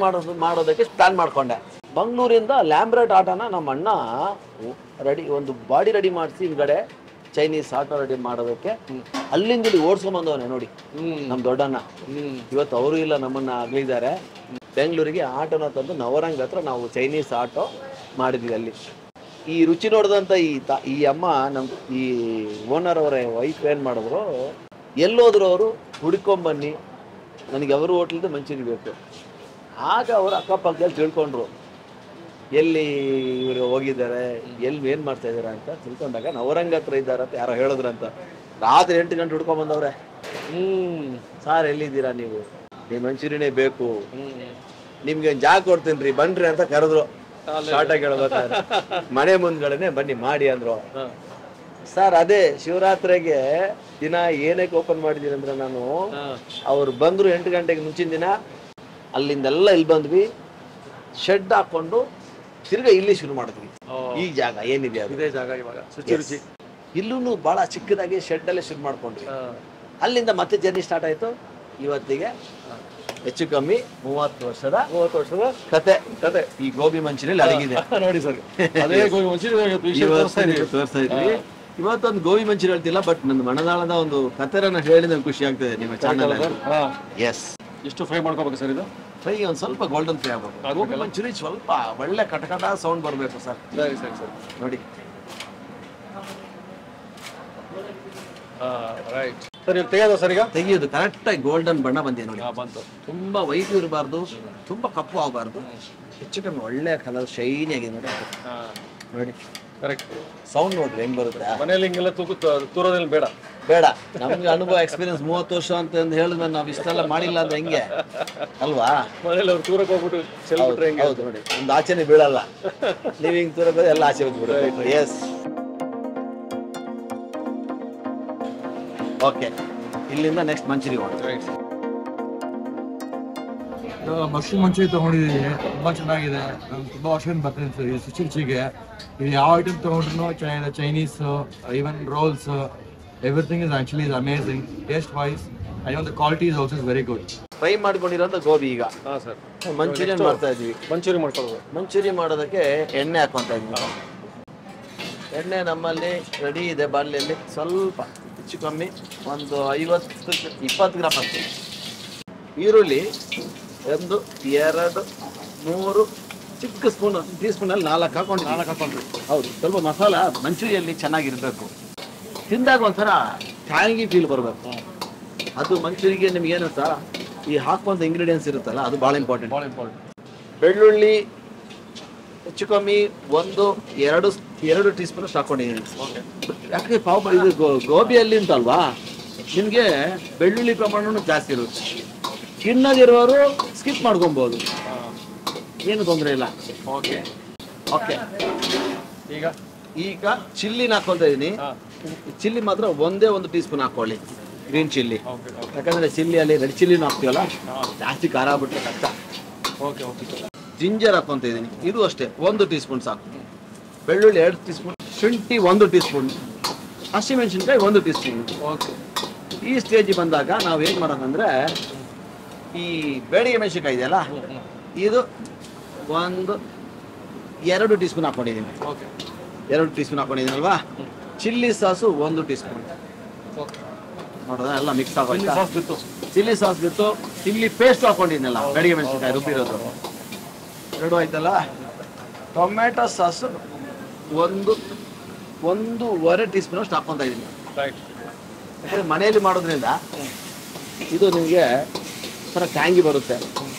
ಮಾಡೋದಕ್ಕೆ ಪ್ಲಾನ್ ಮಾಡ್ಕೊಂಡೆ. ಮಂಗಳೂರಿಂದ ಲ್ಯಾಂಬ್ರೆಟ್ ಆಟನ ನಮ್ಮ ಅಣ್ಣ ಒಂದು ಬಾಡಿ ರೆಡಿ ಮಾಡಿಸಿ ಹಿಂದ್ಗಡೆ ಚೈನೀಸ್ ಆಟ ರೆಡಿ ಮಾಡೋದಕ್ಕೆ ಅಲ್ಲಿಂದ ಇಲ್ಲಿ ಓಡಿಸ್ಕೊಂಬಂದವನೆ ನೋಡಿ ನಮ್ಮ ದೊಡ್ಡಣ್ಣ. ಇವತ್ತು ಅವರು ಇಲ್ಲ, ನಮ್ಮನ್ನ ಅಗಲಿದ್ದಾರೆ. ಬೆಂಗಳೂರಿಗೆ ಆಟೋನ ತಂದು ನವರಂಗ್ ಹತ್ರ ನಾವು ಚೈನೀಸ್ ಆಟೋ ಮಾಡಿದ್ವಿ. ಅಲ್ಲಿ ಈ ರುಚಿ ನೋಡಿದಂಥ ಈ ಅಮ್ಮ ಈ ಓನರ್ ಅವರ ವೈಫ್ ಏನು ಮಾಡಿದ್ರು, ಎಲ್ಲೋದ್ರು ಅವರು ಹುಡ್ಕೊಂಬನ್ನಿ, ನನಗೆ ಅವರು ಹೋಟ್ಲಿಂದ ಮಂಚೂರಿ ಬೇಕು. ಆಗ ಅವರು ಅಕ್ಕಪಕ್ಕದಲ್ಲಿ ತಿಳ್ಕೊಂಡ್ರು ಎಲ್ಲಿ ಇವರು ಹೋಗಿದ್ದಾರೆ, ಎಲ್ಲಿ ಏನು ಮಾಡ್ತಾ ಇದ್ದಾರೆ ಅಂತ ತಿಳ್ಕೊಂಡಾಗ ನವರಂಗ್ ಹತ್ರ ಇದ್ದಾರೆ ಅಂತ ಯಾರೋ ಹೇಳಿದ್ರಂತ. ರಾತ್ರಿ 8 ಗಂಟೆ ಹುಡ್ಕೊಂಬಂದವ್ರೆ. ಸಾರ್ ಎಲ್ಲಿದ್ದೀರಾ ನೀವು, ನಿಮ್ಮ ಮಂಚೂರಿನೇ ಬೇಕು, ನಿಮ್ಗೆ ಜಾಗ ಕೊಡ್ತೀನಿ ರೀ ಬನ್ರಿ ಅಂತ ಕರೆದ್ರು. ಶಾರ್ಟಾಗಿ ಹೇಳ್ಬೇಕಾದ್ರೆ ಮನೆ ಮುಂದ್ಗಡೆನೆ ಬನ್ನಿ ಮಾಡಿ ಅಂದ್ರು. ಸರ್ ಅದೇ ಶಿವರಾತ್ರಿಗೆ ದಿನ ಏನಕ್ಕೆ ಓಪನ್ ಮಾಡಿದೀನಿ ಅಂದ್ರೆ, ನಾನು ಅವ್ರು ಬಂದ್ರು 8 ಗಂಟೆಗೆ ಮುಂಚಿನ ದಿನ, ಅಲ್ಲಿಂದೆಲ್ಲ ಇಲ್ಲಿ ಬಂದ್ವಿ, ಶೆಡ್ ಹಾಕೊಂಡು ತಿರ್ಗಾ ಇಲ್ಲಿ ಶುರು ಮಾಡಿದ್ವಿ. ಈ ಜಾಗ ಏನಿದೆ ಇದೇ ಜಾಗ ಇವಾಗ ಶುಚಿ ರುಚಿ. ಇಲ್ಲೂ ಬಹಳ ಚಿಕ್ಕದಾಗಿ ಶೆಡ್ ಅಲ್ಲೇ ಶುರು ಮಾಡ್ಕೊಂಡ್ವಿ. ಅಲ್ಲಿಂದ ಮತ್ತೆ ಜರ್ನಿ ಸ್ಟಾರ್ಟ್ ಆಯ್ತು. ಇವತ್ತಿಗೆ ಹೆಚ್ಚು ಕಮ್ಮಿ 30 ವರ್ಷದ ಕತೆ ಈ ಗೋಬಿ ಮಂಚೂರಿಯಲ್ಲಿ ಅಡಗಿದೆ ನೋಡಿ ಸರ್. ಅದೇ ಗೋಬಿ ಮಂಚೂರಿ ತೋರಿಸ್ತಾ ಇದ್ವಿ. ಇವತ್ತೊಂದು ಗೋಬಿ ಮಂಚೂರಿ ಹೇಳ್ತಿಲ್ಲ, ಬಟ್ ನನ್ನ ಮನದಾಳದ ಒಂದು ಕತೆರನ್ನ ಹೇಳಿ ನಂಗೆ ಖುಷಿ ಆಗ್ತದೆ ನಿಮ್ಮ ಚಾನಲ್. ಎಸ್. ಎಷ್ಟು ಫ್ರೈ ಮಾಡ್ಕೋಬೇಕು ಸರ್ ಇದು? ಫ್ರೈ ಒಂದು ಸ್ವಲ್ಪ ಗೋಲ್ಡನ್ ಫ್ರೈ ಆಗಬೇಕು. ಗೋಬಿ ಮಂಚೂರಿ ಸ್ವಲ್ಪ ಒಳ್ಳೆ ಕಟಕಟ ಸೌಂಡ್ ಬರಬೇಕು ಸರ್. ಸರಿ ಸರಿ ಸರ್ ನೋಡಿ. Right sir. ಈಗ ತೆಗೆಯೋದು ಸರ್? ಈಗ ತೆಗಿಯೋದು ಕರೆಕ್ಟಾಗಿ ಗೋಲ್ಡನ್ ಬಣ್ಣ ಬಂದಿದೆ ನೋಡಿ. ಬಂತು. ತುಂಬಾ ವೈಟ್ ಇರಬಾರ್ದು, ತುಂಬಾ ಕಪ್ಪು ಆಗಬಾರ್ದು, ಹೆಚ್ಚು ಕಮ್ಮಿ ಒಳ್ಳೆ ಕಲರ್ ಶೈನಿ ಆಗಿದೆ ನೋಡಿ. ನೋಡಿ ಕರೆಕ್ಟ್. ಸೌಂಡ್ ನೋಡ್ರಿ ಹೆಂಗ್ ಬರುತ್ತೆ. ಮನೇಲಿ ಹಿಂಗೆಲ್ಲ ತೂರೋದ್ರಲ್ಲಿ ಬೇಡ ಬೇಡ. ನಮ್ಗೆ ಅನುಭವ ಎಕ್ಸ್ಪೀರಿಯನ್ಸ್ 30 ವರ್ಷ ಅಂತ ಹೇಳಿದ್ರೆ ನಾವು ಇಷ್ಟೆಲ್ಲ ಮಾಡಿಲ್ಲ ಅಂದ್ರೆ ಹೆಂಗೆ ಅಲ್ವಾ? ಮನೇಲಿ ಅವ್ರು ತೂರಕ್ಕೆ ಹೋಗ್ಬಿಟ್ಟು ಚೆಲ್ಬಿಟ್ರೆ ಹೆಂಗೆ? ಹೌದು ನೋಡಿ, ಒಂದು ಆಚೆನೆ ಬೀಳಲ್ಲ. ನೀವು ಹಿಂಗ್ ತೂರಕ್ಕೆ ಎಲ್ಲ ಆಚೆ ಹೋಗ್ಬಿಡುತ್ತೆ. ಎಸ್. ಓಕೆ, ಇಲ್ಲಿಂದ ನೆಕ್ಸ್ಟ್ ಮಂಚೂರಿ ಹೋಗೋಣ. ಮಶ್ರೂಮ್ ಮಂಚೂರಿ ತಗೊಂಡಿದ್ದೀವಿ, ತುಂಬಾ ಚೆನ್ನಾಗಿದೆ. ನಾನು ತುಂಬಾ ವರ್ಷದಿಂದ ಬರ್ತೀನಿ ಈ ಶುಚಿ ರುಚಿಗೆ. ಇದು ಯಾವ ಐಟಮ್ ತಗೊಂಡ್ರು ಚೆನ್ನಾಗಿದೆ. Chinese, even rolls, everything is actually is amazing taste wise. Even the quality is also very good. Fry ಮಾಡ್ಕೊಂಡಿರೋಂಥ ಗೋಬಿ ಈಗ ಸರ್ ಮಂಚೂರಿಯನ್ ಮಾಡ್ತಾ ಇದ್ವಿ. ಮಂಚೂರಿ ಮಾಡ್ಕೊಳ್ಳೋದು. ಮಂಚೂರಿ ಮಾಡೋದಕ್ಕೆ ಎಣ್ಣೆ ಹಾಕೊಂತ ಇದ್ವಿ. ಎಣ್ಣೆ ನಮ್ಮಲ್ಲಿ ರೆಡಿ ಇದೆ ಬಾಣಲೆಯಲ್ಲಿ. ಸ್ವಲ್ಪ ಹೆಚ್ಚು ಕಮ್ಮಿ ಒಂದು 50-20 ಗ್ರಾಮ್ ಹಾಕ್ತೀವಿ. ಈರುಳ್ಳಿ 1, 2, 3 ಚಿಕ್ಕ ಸ್ಪೂನ್, ಟೀ ಸ್ಪೂನಲ್ಲಿ 4 ಹಾಕೊಂಡ್ವಿ. ಹೌದು, ಸ್ವಲ್ಪ ಮಸಾಲ ಮಂಚೂರಿಯಲ್ಲಿ ಚೆನ್ನಾಗಿರ್ಬೇಕು. ತಿಂದಾಗ ಒಂಥರ ಟ್ಯಾಂಗಿ ಫೀಲ್ ಬರಬೇಕು. ಅದು ಮಂಚೂರಿಗೆ ನಿಮ್ಗೆ ಏನು ಸಹ ಈ ಹಾಕುವಂಥ ಇಂಗ್ರೀಡಿಯೆಂಟ್ಸ್ ಇರುತ್ತಲ್ಲ, ಅದು ಭಾಳ ಇಂಪಾರ್ಟೆಂಟ್. ಬೆಳ್ಳುಳ್ಳಿ ಹೆಚ್ಚು ಕಮ್ಮಿ 1-2 ಟೀ ಸ್ಪೂನ್ ಅಷ್ಟು ಹಾಕೊಂಡಿದ್ದೀನಿ. ಯಾಕೆ ಇದು ಗೋಬಿಯಲ್ಲಿ ಉಂಟಲ್ವಾ, ನಿಮಗೆ ಬೆಳ್ಳುಳ್ಳಿ ಪ್ರಮಾಣನೂ ಜಾಸ್ತಿ ಇರುತ್ತೆ. ತಿನ್ನೋದಿರೋರು ಸ್ಕಿಪ್ ಮಾಡ್ಕೊಬೋದು, ಏನು ತೊಂದರೆ ಇಲ್ಲ. Okay okay. ಈಗ ಚಿಲ್ಲಿನ ಹಾಕೊಳ್ತಾ ಇದ್ದೀನಿ. ಚಿಲ್ಲಿ ಮಾತ್ರ ಒಂದೇ 1 ಟೀ ಸ್ಪೂನ್ ಹಾಕೊಳ್ಳಿ, ಗ್ರೀನ್ ಚಿಲ್ಲಿ. ಯಾಕಂದ್ರೆ ಚಿಲ್ಲಿಯಲ್ಲಿ ರೆಡ್ ಚಿಲ್ಲಿನೂ ಹಾಕ್ತೀವಲ್ಲ, ಜಾಸ್ತಿ ಖಾರ ಆಗ್ಬಿಟ್ರೆ ಕಷ್ಟ. Okay okay. ಜಿಂಜರ್ ಹಾಕೊತ ಇದ್ದೀನಿ, ಇದು ಅಷ್ಟೇ 1 ಟೀ ಸ್ಪೂನ್ ಸಾಕು. ಬೆಳ್ಳುಳ್ಳಿ 2 ಟೀ ಸ್ಪೂನ್, ಶುಂಠಿ 1 ಟೀ ಸ್ಪೂನ್, ಹಸಿಮೆಣಸಿನ್ಕಾಯಿ 1 ಟೀ ಸ್ಪೂನ್. ಓಕೆ. ಈ ಸ್ಟೇಜ್ ಬಂದಾಗ ನಾವು ಏನು ಮಾಡೋದಂದ್ರೆ, ಈ ಬೇಡಿಗೆ ಮೆಣಸಿನ್ಕಾಯಿ ಇದೆಯಲ್ಲ, ಇದು 1-2 ಟೀ ಸ್ಪೂನ್ ಹಾಕೊಂಡಿದ್ದೀನಿ. ಓಕೆ. 2 ಟೀ ಸ್ಪೂನ್ ಹಾಕೊಂಡಿದ್ದೀನಲ್ವಾ. Chilli sauce 1 teaspoon. ನೋಡೋದ ಎಲ್ಲ ಮಿಕ್ಸ್ ಆಗೋಯ್ತಾ? ಚಿಲ್ಲಿ ಸಾಸ್ ಬಿಟ್ಟು ಚಿಲ್ಲಿ ಪೇಸ್ಟ್ ಹಾಕೊಂಡಿದ್ದೀನಲ್ಲ, ಬೇಡಿಗೆ ಮೆಣಸಿನ್ಕಾಯಿ ರುಬ್ಬಿರೋದು 2 ಆಯ್ತಲ್ಲ. ಟೊಮೆಟೊ ಸಾಸು 1-1.5 ಟೀ ಸ್ಪೂನ್ ಅಷ್ಟು ಹಾಕೊತಾ ಇದ್ದೀನಿ. ಯಾಕಂದರೆ ಮನೆಯಲ್ಲಿ ಮಾಡೋದ್ರಿಂದ ಇದು ನಿಮಗೆ ಥರ ಟ್ಯಾಂಗಿ ಬರುತ್ತೆ.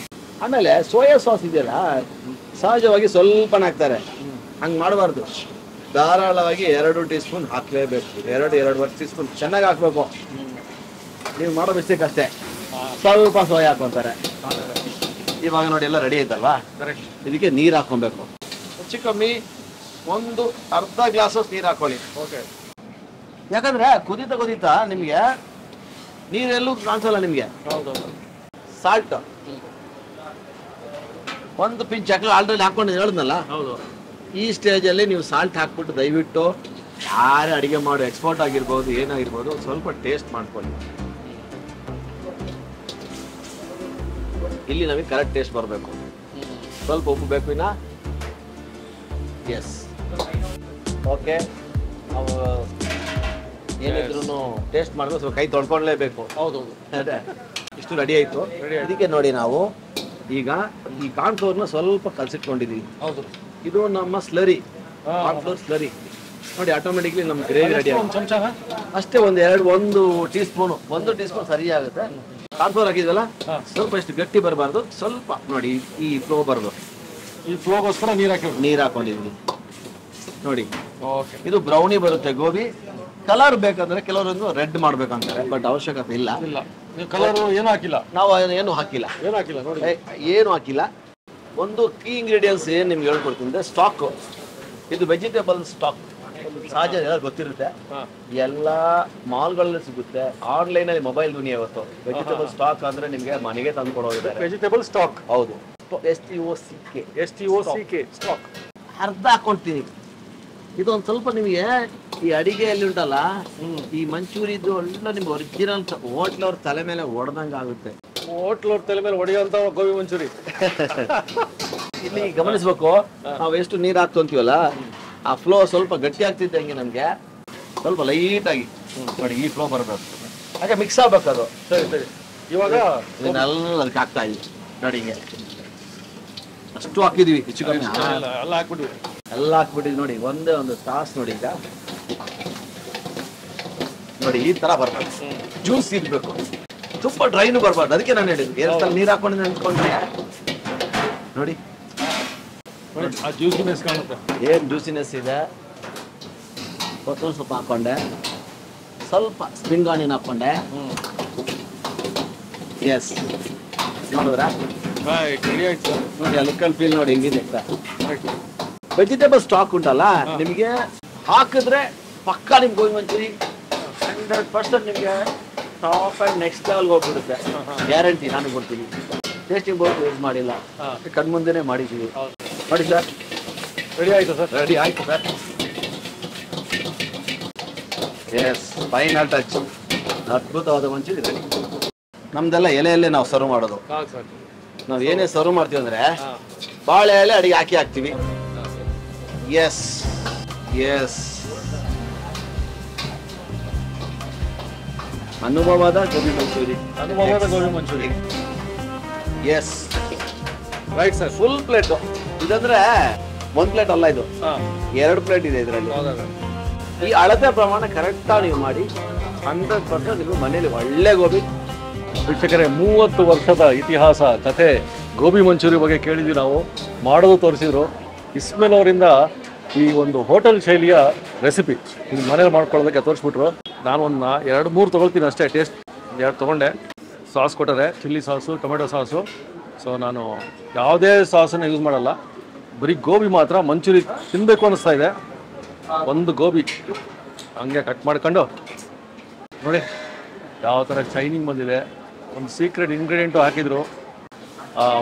ಆಮೇಲೆ ಸೋಯಾ ಸಾಸ್ ಇದೆಯಲ್ಲ, ಸಹಜವಾಗಿ ಸ್ವಲ್ಪನೇ ಹಾಕ್ತಾರೆ, ಹಂಗೆ ಮಾಡಬಾರ್ದು. ಧಾರಾಳವಾಗಿ 2 ಟೀ ಸ್ಪೂನ್ ಹಾಕಲೇಬೇಕು. 2-2.5 ಟೀ ಸ್ಪೂನ್ ಚೆನ್ನಾಗಿ ಹಾಕ್ಬೇಕು. ನೀವು ಮಾಡೋ ಮಿಸ್ಟೇಕ್ ಅಷ್ಟೇ, ಸ್ವಲ್ಪ ಸೋಯಾ ಹಾಕೊಂತಾರೆ. ಇವಾಗ ನೋಡಿ ಎಲ್ಲ ರೆಡಿ ಆಯ್ತಲ್ವಾ, ಇದಕ್ಕೆ ನೀರು ಹಾಕೊಬೇಕು. ಹೆಚ್ಚು ಕಮ್ಮಿ ಒಂದು ಅರ್ಧ ಗ್ಲಾಸ್ ನೀರು ಹಾಕೊಳ್ಳಿ. ಓಕೆ. ಯಾಕಂದ್ರೆ ಕುದೀತಾ ನಿಮಗೆ ನೀರೆಲ್ಲೂ ಕಾಣಿಸಲ್ಲ ನಿಮಗೆ. ಹೌದೌದು. ಸಾಲ್ಟ್ ಒಂದು ಪಿಂಚ್ ಹಾಕಿ ಆಲ್ರೆಡಿ ಹಾಕೊಂಡು ಹೇಳಿದ್ನಲ್ಲ. ಹೌದು. ಈ ಸ್ಟೇಜಲ್ಲಿ ನೀವು ಸಾಲ್ಟ್ ಹಾಕ್ಬಿಟ್ಟು ದಯವಿಟ್ಟು ಯಾರೇ ಅಡಿಗೆ ಮಾಡೋ ಎಕ್ಸ್ಪರ್ಟ್ ಆಗಿರ್ಬೋದು ಏನಾಗಿರ್ಬೋದು ಸ್ವಲ್ಪ ಟೇಸ್ಟ್ ಮಾಡ್ಕೊಳ್ಳಿ. ಇಲ್ಲಿ ನಮಗೆ ಕರೆಕ್ಟ್ ಟೇಸ್ಟ್ ಬರಬೇಕು. ಸ್ವಲ್ಪ ಉಪ್ಪು ಬೇಕು ಇನ್ನ. Yes, okay. ನಾವು ಏನಿದ್ರು ಟೇಸ್ಟ್ ಮಾಡಿದ್ರೆ ಸ್ವಲ್ಪ ಕೈ ತೊಳ್ಕೊಳ್ಳೇಬೇಕು. ಹೌದೌದು. ಅದೇ ಇಷ್ಟು ರೆಡಿ ಆಯ್ತು. ಇದಕ್ಕೆ ನೋಡಿ ನಾವು ಈಗ ಈ ಕಾರ್ನ್ಫ್ಲೋರ್ನ ಸ್ವಲ್ಪ ಕಲಸಿಟ್ಕೊಂಡಿದೀವಿ. ಹೌದು. ಇದು ನಮ್ಮ ಸ್ಲರಿ, ಕಾರ್ನ್ಫ್ಲೋರ್ ಸ್ಲರಿ. ನೋಡಿ ಆಟೋಮೆಟಿಕ್ಲಿ ನಮ್ಮ ಗ್ರೇವಿ ರೆಡಿ ಆಗುತ್ತೆ. ಚಮಚನ ಅಷ್ಟೇ ಒಂದು ಟೀ ಸ್ಪೂನು, 1 ಟೀ ಸ್ಪೂನ್ ಸರಿ ಆಗುತ್ತೆ. ಕಾರ್ನ್ಫ್ಲೋರ್ ಹಾಕಿದ್ವಲ್ಲ, ಸ್ವಲ್ಪ ಇಷ್ಟು ಗಟ್ಟಿ ಬರಬಾರ್ದು, ಸ್ವಲ್ಪ ನೋಡಿ ಈ ಫ್ಲೋ ಬರಬೇಕು. ಈ ಫ್ಲೋಗೋಸ್ಕರ ನೀರು ಹಾಕೊಂಡಿದ್ವಿ ನೋಡಿ. ಓಕೆ. ಇದು ಬ್ರೌನಿ ಬರುತ್ತೆ ಗೋಬಿ. ಕಲರ್ ಬೇಕಂದ್ರೆ ಕೆಲವರೊಂದು ರೆಡ್ ಮಾಡ್ಬೇಕಂತಾರೆ, ಬಟ್ ಅವಶ್ಯಕತೆ ಇಲ್ಲ. ನೀವು ಕಲರ್ ಏನು ಹಾಕಿಲ್ಲ? ನಾವು ಏನು ಹಾಕಿಲ್ಲ. ನೋಡಿ, ಏನು ಹಾಕಿಲ್ಲ. ಒಂದು ಕೀ ಇಂಗ್ರೀಡಿಯೆಂಟ್ಸ್ ಏನು ನಿಮ್ಗೆ ಹೇಳ್ಕೊಡ್ತೀನಿ, ಸ್ಟಾಕ್. ಇದು ವೆಜಿಟೇಬಲ್ ಸ್ಟಾಕ್. ಸಹಜ ಎಲ್ಲ ಗೊತ್ತಿರುತ್ತೆ, ಎಲ್ಲ ಮಾಲ್ಗಳಲ್ಲಿ ಸಿಗುತ್ತೆ. ಆನ್ಲೈನ್ ಅಲ್ಲಿ ಮೊಬೈಲ್ ದುನಿಯಾ ಇವತ್ತು. ವೆಜಿಟೇಬಲ್ ಸ್ಟಾಕ್ ಅಂದ್ರೆ ನಿಮ್ಗೆ ಮನೆಗೆ ತಂದು ಕೊಡೋದಿದ್ದಾರೆ. Vegetable stock. ಹೌದು, STOCK ಸ್ಟಾಕ್. ಅರ್ಧ ಹಾಕೊಂತೀನಿ. ಇದೊಂದು ಸ್ವಲ್ಪ ನಿಮಗೆ ಈ ಅಡಿಗೆಯಲ್ಲಿ ಉಂಟಲ್ಲ, ಈ ಮಂಚೂರಿದ್ದು ಎಲ್ಲ ನಿಮ್ಗೆ ಒರಿಜಿನಲ್ ಹೋಟ್ಲವ್ರ ತಲೆ ಮೇಲೆ ಹೊಡೆದಂಗೆ ಆಗುತ್ತೆ. ಹೋಟ್ಲವ್ರ ತಲೆ ಮೇಲೆ ಹೊಡೆಯುವಂತ ಗೋಬಿ ಮಂಚೂರಿ. ಇಲ್ಲಿ ಗಮನಿಸ್ಬೇಕು, ನಾವು ಎಷ್ಟು ನೀರು ಹಾಕ್ತಂತೀವಲ್ಲ, ಆ ಫ್ಲೋ ಸ್ವಲ್ಪ ಗಟ್ಟಿ ಆಗ್ತಿದ್ದಂಗೆ ನಮ್ಗೆ ಸ್ವಲ್ಪ ಲೈಟ್ ಆಗಿ ನೋಡಿ ಈ ಫ್ಲೋ ಬರಬೇಕು. ಹಾಗೆ ಮಿಕ್ಸ್ ಆಗ್ಬೇಕು ಅದು. ಸರಿ. ಇವಾಗ ಇದನ್ನೆಲ್ಲ ಅದಕ್ಕೆ ಹಾಕ್ತಾ ಇದೀವಿ ನೋಡಿ. ಹಿಂಗೆ ಅಷ್ಟು ಹಾಕಿದೀವಿ, ಹೆಚ್ಚು ಕಮ್ಮಿ ಎಲ್ಲ ಹಾಕ್ಬಿಟ್ವಿ. ಎಲ್ಲ ಹಾಕ್ಬಿಟ್ಟಿದ್ವಿ ನೋಡಿ. ಒಂದೇ ಒಂದು ತಾಸು ನೋಡಿ. ಈಗ ನೋಡಿ ಈ ತರ ಬರ್ಬೇಕು, ಜ್ಯೂಸ್ ಇರ್ಬೇಕು, ತುಂಬ ಡ್ರೈನು ಬರ್ಬಾರ್ದು. ಅದಕ್ಕೆ ನಾನು ಹೇಳಿದ್ದು 2 ಸಲ ನೀರು ಹಾಕೊಂಡಿದ್ದೆ ಅನ್ಕೊಂಡ್ರೆ ನೋಡಿ ಆ ಜ್ಯೂಸಿನೆಸ್ ಕಾಣುತ್ತೆ. ಏನು ಜ್ಯೂಸಿನೆಸ್ ಇದೆ. ಕೊತ್ತಂಬರಿ ಸೊಪ್ಪು ಹಾಕೊಂಡೆ, ಸ್ವಲ್ಪ ಸ್ಪ್ರಿಂಗ್ ಆನಿಯನ್ ಹಾಕೊಂಡೆ. ಎಸ್, ನೋಡಿದ್ರಾ ನೋಡಿ, ಲುಕ್ಕಲ್ಲಿ ಫೀಲ್ ನೋಡಿ ಹೆಂಗಿದೆ. ವೆಜಿಟೇಬಲ್ ಸ್ಟಾಕ್ ಉಂಟಲ್ಲ, ನಿಮಗೆ ಹಾಕಿದ್ರೆ ಪಕ್ಕ ನಿಮ್ಗೆ ಗೋಬಿ ಮಂಚೂರಿ 100% ನಿಮಗೆ ಟಾಪ್ ಆ್ಯಂಡ್ ನೆಕ್ಸ್ಟ್ ಲೆವೆಲ್ಗೆ ಹೋಗ್ಬಿಡುತ್ತೆ. ಗ್ಯಾರಂಟಿ ನಾನು ಕೊಡ್ತೀನಿ. ಟೇಸ್ಟಿಂಗ್ ಬೋರ್ಡ್ ಯೂಸ್ ಮಾಡಿಲ್ಲ, ಕಣ್ಮುಂದೆನೇ ಮಾಡಿದ್ದೀವಿ ನೋಡಿ ಸರ್. ರೆಡಿ ಆಯ್ತು ಸರ್? ರೆಡಿ ಆಯ್ತು ಸರ್. Yes, final touch. ಅದ್ಭುತವಾದ ಮಂಚೂರಿ ರೆಡಿ. ನಮ್ದೆಲ್ಲ ಎಲೆಯಲ್ಲೇ ನಾವು ಸರ್ವ್ ಮಾಡೋದು. ನಾವು ಏನೇ ಸರ್ವ್ ಮಾಡ್ತೀವಿ ಅಂದ್ರೆ ಬಾಳೆ ಎಲೆ ಅಡಿಗೆ ಹಾಕ್ತೀವಿ. ಎಸ್ ಎಸ್, ಅನುಭವದ gobi manchuri. Yes, right sir. Full plate. ಇದಂದ್ರೆ 1 ಪ್ಲೇಟ್ ಅಲ್ಲ, ಇದು 2 ಪ್ಲೇಟ್ ಇದೆ ಇದರಲ್ಲಿ. ಈ ಅಳತೆ ಪ್ರಮಾಣ ಕರೆಕ್ಟ್ ಆಗಿ ನೀವು ಮಾಡಿ 100% ನೀವು ಮನೇಲಿ ಒಳ್ಳೆ ಗೋಬಿ. ವೀಕ್ಷಕರೇ, 30 ವರ್ಷದ ಇತಿಹಾಸ ಕಥೆ ಗೋಬಿ ಮಂಚೂರಿ ಬಗ್ಗೆ ಕೇಳಿದ್ವಿ ನಾವು. ಮಾಡೋದು ತೋರಿಸಿದ್ರು. ಇಸ್ಮೇಲ್ ಅವರಿಂದ ಈ ಒಂದು ಹೋಟೆಲ್ ಶೈಲಿಯ ರೆಸಿಪಿ ಇದು ಮನೇಲಿ ಮಾಡ್ಕೊಳ್ಳೋದಕ್ಕೆ ತೋರಿಸ್ಬಿಟ್ರು. ನಾನು ಒಂದು 2-3 ತೊಗೊಳ್ತೀನಿ ಅಷ್ಟೇ. ಟೇಸ್ಟ್ 2 ತೊಗೊಂಡೆ. ಸಾಸ್ ಕೊಟ್ಟರೆ, chilli sauce, tomato sauce. So ನಾನು ಯಾವುದೇ ಸಾಸನ್ನು ಯೂಸ್ ಮಾಡಲ್ಲ, ಬರೀ ಗೋಬಿ ಮಾತ್ರ. ಮಂಚೂರಿ ತಿನ್ನಬೇಕು ಅನ್ನಿಸ್ತಾ ಇದೆ. ಒಂದು ಗೋಬಿ ಹಂಗೆ ಕಟ್ ಮಾಡ್ಕೊಂಡು ನೋಡಿ ಯಾವ ಥರ ಶೈನಿಂಗ್ ಬಂದಿದೆ. ಒಂದು ಸೀಕ್ರೆಟ್ ಇಂಗ್ರೀಡಿಯೆಂಟು ಹಾಕಿದ್ರು.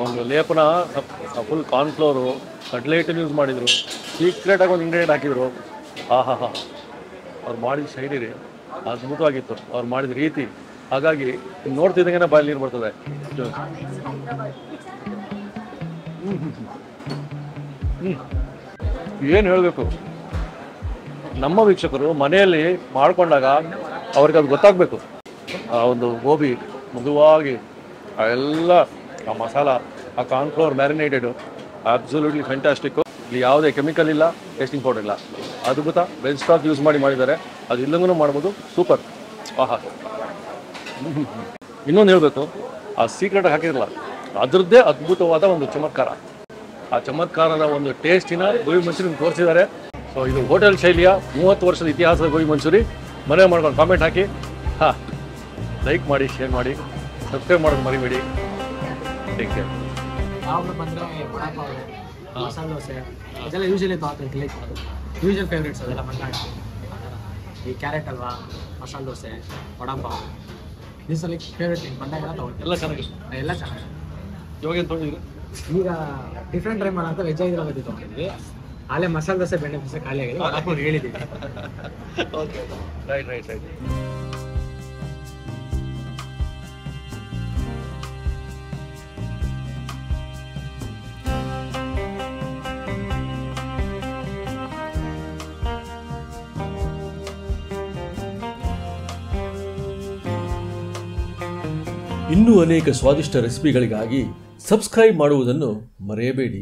ಒಂದು ಲೇಪನ ಫುಲ್ ಕಾರ್ನ್ಫ್ಲೋರು, ಕಡ್ಲೆ ಹಿಟ್ಟನ್ನು ಯೂಸ್ ಮಾಡಿದರು. ಸೀಕ್ರೆಟಾಗಿ ಒಂದು ಇಂಗ್ರೀಡಿಯೆಂಟ್ ಹಾಕಿದರು. ಅವ್ರು ಮಾಡಿದ ಶೈಲಿ ರೀ ಅದ್ಭುತವಾಗಿತ್ತು, ಅವ್ರು ಮಾಡಿದ ರೀತಿ. ಹಾಗಾಗಿ ನೋಡ್ತಿದ್ದಂಗೆ ಬಾಯಲ್ಲಿ ನೀರು ಬರ್ತದೆ. ಏನು ಹೇಳಬೇಕು, ನಮ್ಮ ವೀಕ್ಷಕರು ಮನೆಯಲ್ಲಿ ಮಾಡ್ಕೊಂಡಾಗ ಅವ್ರಿಗೆ ಅದು ಗೊತ್ತಾಗಬೇಕು. ಆ ಒಂದು ಗೋಬಿ ಮೃದುವಾಗಿ ಎಲ್ಲ ಆ ಮಸಾಲ, ಆ ಕಾರ್ನ್ಫ್ಲೋರ್ ಮ್ಯಾರಿನೇಟೆಡು ಅಬ್ಸಲ್ಯೂಟ್ಲಿ ಫ್ಯಾಂಟಾಸ್ಟಿಕ್ಕು. ಇಲ್ಲಿ ಯಾವುದೇ ಕೆಮಿಕಲ್ ಇಲ್ಲ, ಟೇಸ್ಟಿಂಗ್ ಪೌಡರ್ ಇಲ್ಲ. ಅದ್ಭುತ. ವೆಜ್ ಸ್ಟಾಕ್ ಯೂಸ್ ಮಾಡಿದ್ದಾರೆ. ಅದು ಇಲ್ಲಂಗೂ ಮಾಡ್ಬೋದು. ಸೂಪರ್. ಆಹಾ. ಇನ್ನೊಂದು ಹೇಳಬೇಕು, ಆ ಸೀಕ್ರೆಟಾಗಿ ಹಾಕಿರಲ್ಲ, ಅದರದ್ದೇ ಅದ್ಭುತವಾದ ಒಂದು ಚಮತ್ಕಾರ. ಆ ಚಮತ್ಕಾರದ ಒಂದು ಟೇಸ್ಟಿನ ಗೋಬಿ ಮಂಚೂರಿಯನ್ ತೋರಿಸಿದ್ದಾರೆ. ಸೊ ಇದು ಹೋಟೆಲ್ ಶೈಲಿಯ 30 ವರ್ಷದ ಇತಿಹಾಸದ ಗೋಬಿ ಮಂಚೂರಿ. ಮನೆ ಮಾಡ್ಕೊಂಡು ಕಾಮೆಂಟ್ ಹಾಕಿ, ಹಾಂ ಲೈಕ್ ಮಾಡಿ, ಶೇರ್ ಮಾಡಿ, ಸಬ್ಸ್ಕ್ರೈಬ್ ಮಾಡೋದು ಮರಿಬೇಡಿ. Take care. ಯಾವಾಗ ಬಂದರೆ ವಡಾಪಾವ್, ಮಸಾಲೆ ದೋಸೆ ಅದೆಲ್ಲ ಯೂಶಲಿ ತೊಗೊಳ್ತೀನಿ. ಯೂಶಲ್ ಫೇವ್ರೇಟ್ಸ್ ಅದೆಲ್ಲ ಬಂದಾಗ ಈ carrot halwa, masala dosa, vada pav these like favourite thing ಬಂದಾಗ ತೊಗೊಳ್ತೀನಿ. ಎಲ್ಲ ಚೆನ್ನಾಗಿದೆ. ಎಲ್ಲ ಚೆನ್ನಾಗಿದೆ. ಇವಾಗ ಏನು ತೊಗೊಂಡಿದ್ದೀರಿ? ಈಗ ಡಿಫ್ರೆಂಟ್ ಟ್ರೈ ಮಾಡೋಂಥ ವೆಜ್ ಹೈದರಾಬಾದಿ ತೊಗೊಂಡಿದ್ವಿ. ಅಲ್ಲೇ ಮಸಾಲೆ ದೋಸೆ ಬೆಣ್ಣೆ ದೋಸೆ ಖಾಲಿ ಆಗಿದೆ. ವಡಾಪಾವ್ ಹೇಳಿದ್ದೀವಿ. Okay, right. ಇನ್ನೂ ಅನೇಕ ಸ್ವಾದಿಷ್ಟ ರೆಸಿಪಿಗಳಿಗಾಗಿ ಸಬ್ಸ್ಕ್ರೈಬ್ ಮಾಡುವುದನ್ನು ಮರೆಯಬೇಡಿ.